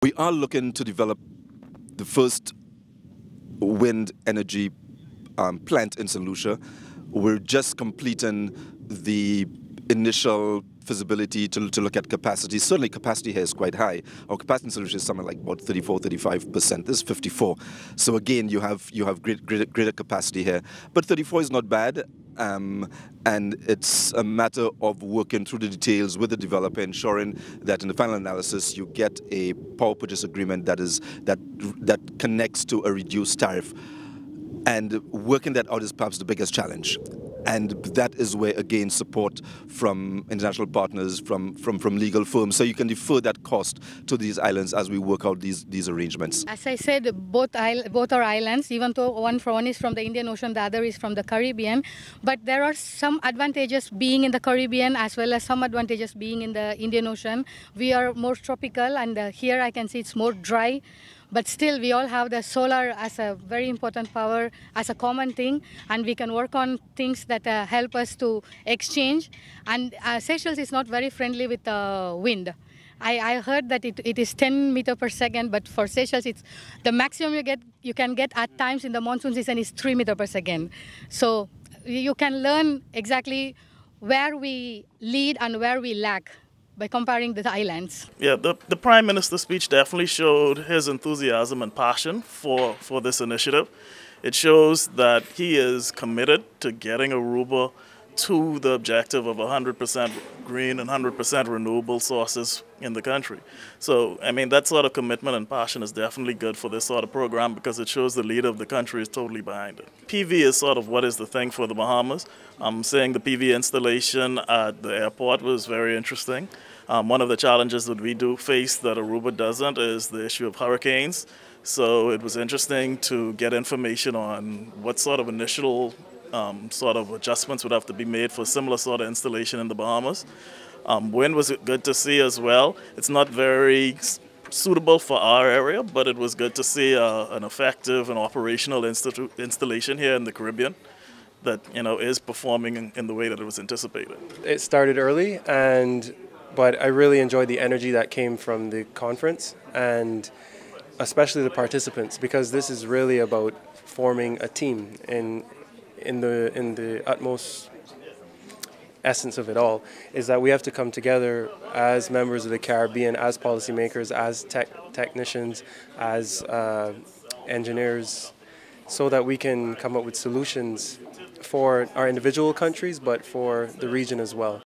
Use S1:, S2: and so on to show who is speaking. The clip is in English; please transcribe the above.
S1: We are looking to develop the first wind energy plant in St. Lucia. We're just completing the initial feasibility to look at capacity. Certainly capacity here is quite high. Our capacity in St. Lucia is something like about 34-35%. This is 54. So again, you have greater capacity here. But 34 is not bad. And it's a matter of working through the details with the developer, ensuring that in the final analysis you get a power purchase agreement that connects to a reduced tariff. And working that out is perhaps the biggest challenge. And that is where, again, support from international partners, from legal firms, so you can defer that cost to these islands as we work out these arrangements.
S2: As I said, both are islands, even though one is from the Indian Ocean, the other is from the Caribbean. But there are some advantages being in the Caribbean as well as some advantages being in the Indian Ocean. We are more tropical, and here I can see it's more dry. But still, we all have the solar as a very important power, as a common thing, and we can work on things that help us to exchange. And Seychelles is not very friendly with wind. I heard that it is 10 meters per second, but for Seychelles, it's the maximum you can get at times in the monsoon season is 3 meters per second. So you can learn exactly where we lead and where we lack by comparing the islands.
S3: Yeah, the Prime Minister's speech definitely showed his enthusiasm and passion for this initiative. It shows that he is committed to getting Aruba to the objective of 100% green and 100% renewable sources in the country. So, I mean, that sort of commitment and passion is definitely good for this sort of program because it shows the leader of the country is totally behind it. PV is sort of what is the thing for the Bahamas. I'm saying the PV installation at the airport was very interesting. One of the challenges that we do face that Aruba doesn't is the issue of hurricanes. So it was interesting to get information on what sort of initial sort of adjustments would have to be made for a similar sort of installation in the Bahamas. Wind was good to see as well. It's not very suitable for our area, but it was good to see an effective and operational installation here in the Caribbean that is performing in the way that it was anticipated.
S4: It started early, but I really enjoyed the energy that came from the conference, and especially the participants, because this is really about forming a team in the utmost essence of it all, is that we have to come together as members of the Caribbean, as policymakers, as technicians, as engineers, so that we can come up with solutions for our individual countries, but for the region as well.